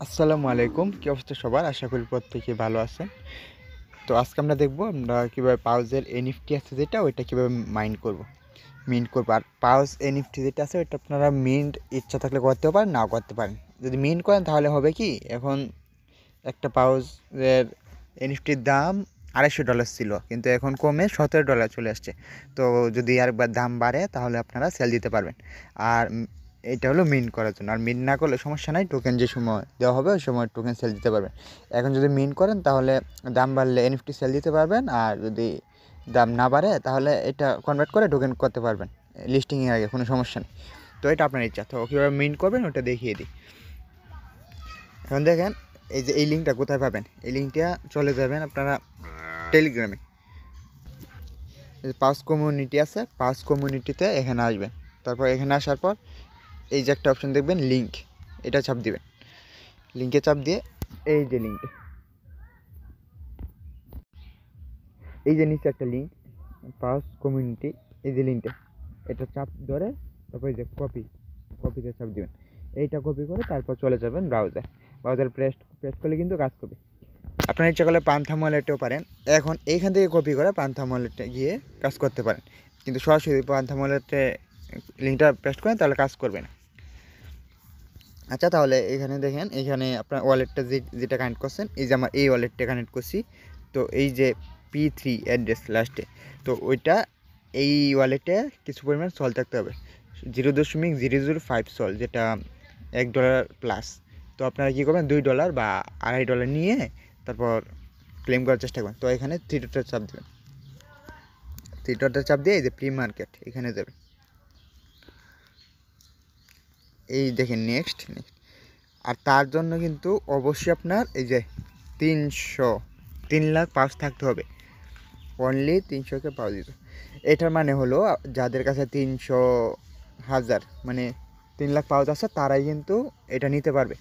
আসসালামু আলাইকুম, কী অবস্থা সবার? আশা করি প্রত্যেকে ভালো আছেন। তো আজকে আমরা দেখব আমরা কীভাবে পাউজের এনএফটি আছে যেটা ওইটা কীভাবে মিন্ট করবো। আর পাউজ এনএফটি যেটা আছে ওইটা আপনারা মিন্ট ইচ্ছা থাকলে করতেও পারেন, নাও করতে পারেন। যদি মিন্ট করেন তাহলে হবে কি, এখন একটা পাউজের এনএফটির দাম $250 ছিল, কিন্তু এখন কমে $17 চলে আসছে। তো যদি আরেকবার দাম বাড়ে তাহলে আপনারা সেল দিতে পারবেন। আর এটা হলো মিন্ট করার জন্য। আর মিন্ট না করলে সমস্যা নাই, টোকেন যে সময় দেওয়া হবে ওই সময় টোকেন সেল দিতে পারবেন। এখন যদি মিন্ট করেন তাহলে দাম বাড়লে এনএফটি সেল দিতে পারবেন, আর যদি দাম না বাড়ে তাহলে এটা কনভার্ট করে টোকেন করতে পারবেন লিস্টিংয়ের আগে, কোনো সমস্যা নেই। তো এটা আপনার ইচ্ছা। তো কীভাবে মিন্ট করবেন ওটা দেখিয়ে দিই। এখন দেখেন এই যে এই লিঙ্কটা কোথায় পাবেন, এই লিঙ্কটা চলে যাবেন আপনারা টেলিগ্রামে। পাউস কমিউনিটি আছে, পাউস কমিউনিটিতে এখানে আসবেন। তারপর এখানে আসার পর এই যে একটা অপশন দেখবেন লিঙ্ক, এটা চাপ দিবেন। লিঙ্কে চাপ দিয়ে এই যে লিঙ্কে, এই যে নিচে একটা লিঙ্ক পাউস কমিউনিটি, এই যে লিঙ্কটা, এটা চাপ ধরে তারপর এই যে কপিতে চাপ দিবেন। এইটা কপি করে তারপর চলে যাবেন ব্রাউজার প্রেস করলে কিন্তু কাজ করবে। আপনার ইচ্ছা করলে পান্থাম ওয়ালেটেও পারেন। এখন এইখান থেকে কপি করে পান্থাম ওয়ালেটে গিয়ে কাজ করতে পারেন, কিন্তু সরাসরি পান্থাম ওয়ালেটে লিঙ্কটা পেস্ট করেন তাহলে কাজ করবে না। আচ্ছা, তাহলে এখানে দেখেন, এখানে আপনার ওয়ালেটটা যেটা কানেক্ট করছেন, এই যে আমার এই ওয়ালেটটা কানেক্ট করছি। তো এই যে P3 অ্যাড্রেস লাস্টে, তো ওইটা এই ওয়ালেটে কিছু পরিমাণ সল থাকতে হবে, 0.005 সল, যেটা $1 প্লাস। তো আপনারা কী করবেন, $2 বা $2.5 নিয়ে তারপর ক্লেম করার চেষ্টা করবেন। তো এখানে থ্রি ডটে চাপ দেবেন। থ্রি ডটে চাপ দিয়ে এই যে প্রি মার্কেট এখানে যাবে। এই দেখেন নেক্সট। আর তার জন্য কিন্তু অবশ্যই আপনার এই যে 3 লাখ পাউচ থাকতে হবে। অনলি 300কে পাউচ দিত। এটার মানে হলো যাদের কাছে 300,000 মানে 3 লাখ পাউচ আছে তারাই কিন্তু এটা নিতে পারবে।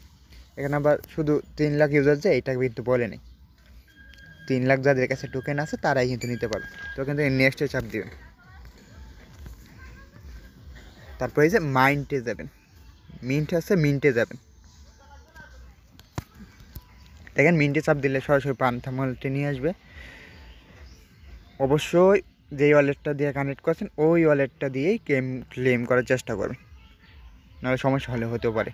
এখানে আবার শুধু 3 লাখ ইউজার যে এটা কিন্তু বলে নেই, 3 লাখ যাদের কাছে টোকেন আছে তারাই কিন্তু নিতে পারবে। তো কিন্তু নেক্সটে চাপ দিবেন। তারপর এই যে মিন্টে যাবেন, মিন্টে যাবেন। দেখেন মিন্টে চাপ দিলে সরাসরি পান্থাম ওয়ালেটে নিয়ে আসবে। অবশ্যই যেই ওয়ালেটটা দিয়ে কানেক্ট করছেন ওই ওয়ালেটটা দিয়েই ক্লেম করার চেষ্টা করবেন, নাহলে সমস্যা হতেও পারে।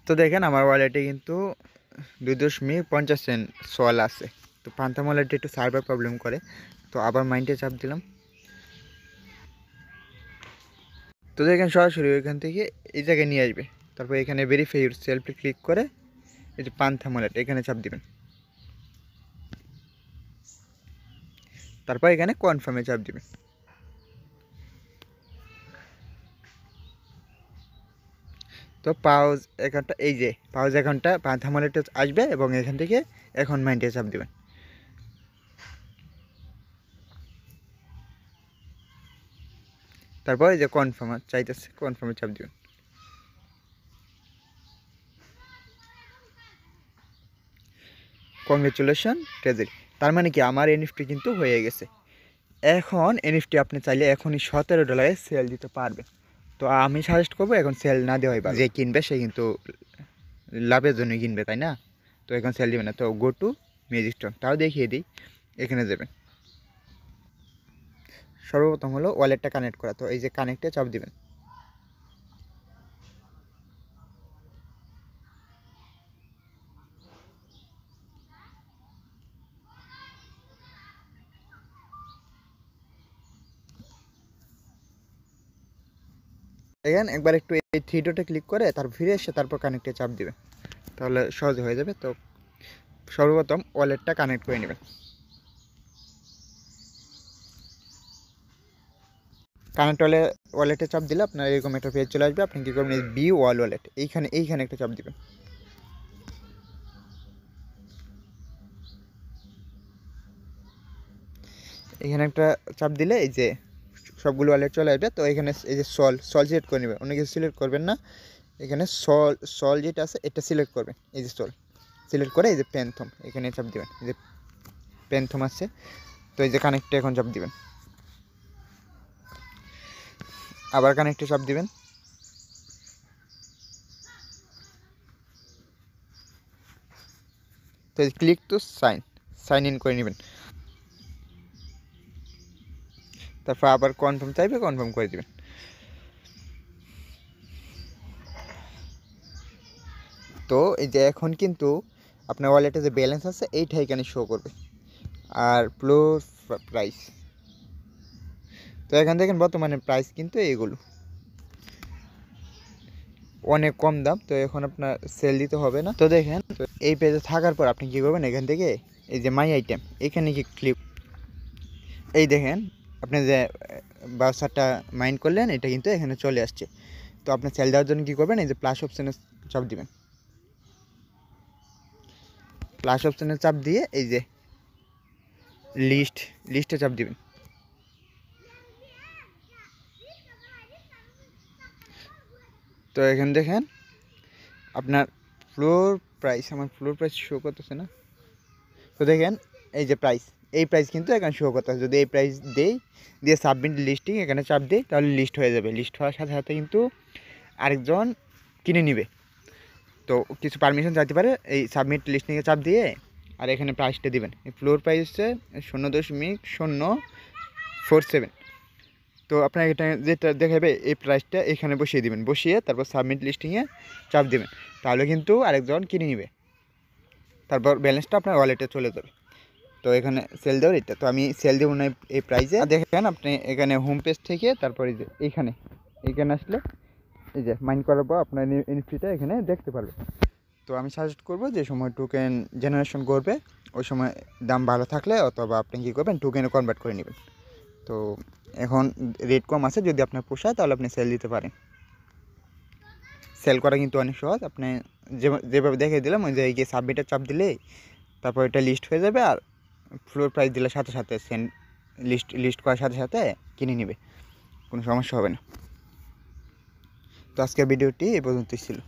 তো দেখেন আমার ওয়ালেটে কিন্তু 2.50 সল আছে। তো পান্থাম ওয়ালেটে একটু সার্ভার প্রবলেম করে, তো আবার মাইন্ডে চাপ দিলাম। তো দেখেন সরাসরি ওইখান থেকে এই জায়গায় নিয়ে আসবে। তারপর এখানে ভেরিফাই ইউর সেলফে ক্লিক করে এই যে পান্থাম ওয়ালেট এখানে চাপ দিবেন। তারপর এখানে কনফার্মে চাপ দিবেন। তো পাউজ অ্যাকাউন্টটা, এই যে পাউজ অ্যাকাউন্টটা পান্থাম ওয়ালেটে আসবে এবং এখান থেকে এখন মাইন্ডে চাপ দিবেন। তারপর এই যে কনফার্ম চাইতেছে, কনফার্মে চাপ দিবেন। Congratulation treasury. তার মানে কি আমার এনএফটি কিন্তু হয়ে গেছে। এখন এনএফটি আপনি চাইলে এখনই $17 সেল দিতে পারবেন। তো আমি সাজেস্ট করবো এখন সেল না দেওয়াই ভালো। যে কিনবে সে কিন্তু লাভের জন্য কিনবে, তাই না? তো এখন সেল দিবে না। তো গো টু ম্যাজিক স্টোন, তাও দেখিয়ে দিই। এখানে যাবেন, সর্বপ্রথম হলো ওয়ালেটটা কানেক্ট করা। তো এই যে কানেক্টে চাপ দিবেন। দেখেন একবার একটু এই থ্রি ডটে ক্লিক করে তারপর ফিরে এসে তারপর কানেক্টে চাপ দিবেন, তাহলে সহজে হয়ে যাবে। তো সর্বপ্রথম ওয়ালেটটা কানেক্ট করে নেবেন। কানেক্ট ওয়ালেটে চাপ দিলে আপনার এরকম একটা পেজ চলে আসবে। আপনি কী করবেন, এই বি ওয়ালেট এইখানে একটা চাপ দিবেন। এখানে একটা চাপ দিলে এই যে সবগুলো ওয়ালেট চলে আসবে। তো এখানে এই যে সল সিলেক্ট করে নেবেন, অন্য কিছু সিলেক্ট করবেন না। এখানে সল যেটা আছে এটা সিলেক্ট করবেন। এই যে সল সিলেক্ট করে এই যে প্যান্থম এখানে চাপ দিবেন। এই যে প্যান্থম আছে, তো এই যে কানেক্টে এখন চাপ দিবেন। আবার কানেক্টে চাপ দিবেন। তো ক্লিক টু সাইন ইন করে নেবেন। তারপর আবার কনফার্ম চাইবে, কনফার্ম করে দেবেন। তো এই যে এখন কিন্তু আপনার ওয়ালেটে যে ব্যালেন্স আছে এইটা এখানে শো করবে, আর ফ্লোর প্রাইস। তো এখান দেখেন বর্তমানে প্রাইস কিন্তু এইগুলো অনেক কম দাম। তো এখন আপনার সেল দিতে হবে না। তো দেখেন এই পেজে থাকার পর আপনি কী করবেন, এখান থেকে এই যে মাই আইটেম এখানে কি ক্লিক, এই দেখেন আপনি যে ব্রাউজারটা মাইন্ড করলেন এটা কিন্তু এখানে চলে আসছে। তো আপনি সেল দেওয়ার জন্য কী করবেন, এই যে প্লাস অপশানে চাপ দিবেন। প্লাস অপশানে চাপ দিয়ে এই যে লিস্টে চাপ দিবেন। তো এখানে দেখেন আপনার ফ্লোর প্রাইস, আমার ফ্লোর প্রাইস শো করতেছে না। তো দেখেন এই যে প্রাইস, এই প্রাইস কিন্তু এখানে শো করতেছে। যদি এই প্রাইস দিয়ে সাবমিট লিস্টিং এখানে চাপ দিই তাহলে লিস্ট হয়ে যাবে। লিস্ট হওয়ার সাথে সাথে কিন্তু আরেকজন কিনে নেবে। তো কিছু পারমিশন চাইতে পারে, এই সাবমিট লিস্টিংয়ে চাপ দিয়ে আর এখানে প্রাইসটা দিবেন। এই ফ্লোর প্রাইস হচ্ছে 0.047। তো আপনার এটা যেটা দেখাবে এই প্রাইসটা এখানে বসিয়ে দিবেন, বসিয়ে তারপর সাবমিট লিস্টিংয়ে চাপ দিবেন, তাহলে কিন্তু আরেকজন কিনে নেবে। তারপর ব্যালেন্সটা আপনার ওয়ালেটে চলে যাবে। তো এখানে সেল দেওয়ার এটা, তো আমি সেল দেবো না এই প্রাইসে। দেখেন আপনি এখানে হোম পেজ থেকে তারপরে যে এইখানে আসলে এই যে মাইন্ড করার পর আপনার এনএফটিটা এখানে দেখতে পারবে। তো আমি সাজেস্ট করবো যে সময় টোকেন জেনারেশন করবে ওই সময় দাম ভালো থাকলে অথবা আপনি কী করবেন, টোকেনে কনভার্ট করে নেবেন। তো এখন রেট কম আছে, যদি আপনার পোষায় তাহলে আপনি সেল দিতে পারেন। সেল করা কিন্তু অনেক সহজ। আপনি যেভাবে দেখিয়ে দিলাম ওই যে গিয়ে সাবমিটের চাপ দিলেই তারপর এটা লিস্ট হয়ে যাবে, আর ফ্লোর প্রাইস দিলে সাথে সাথে লিস্ট করার সাথে সাথে কিনে নেবে, কোনো সমস্যা হবে না। তো আজকের ভিডিওটি এই পর্যন্তই ছিল।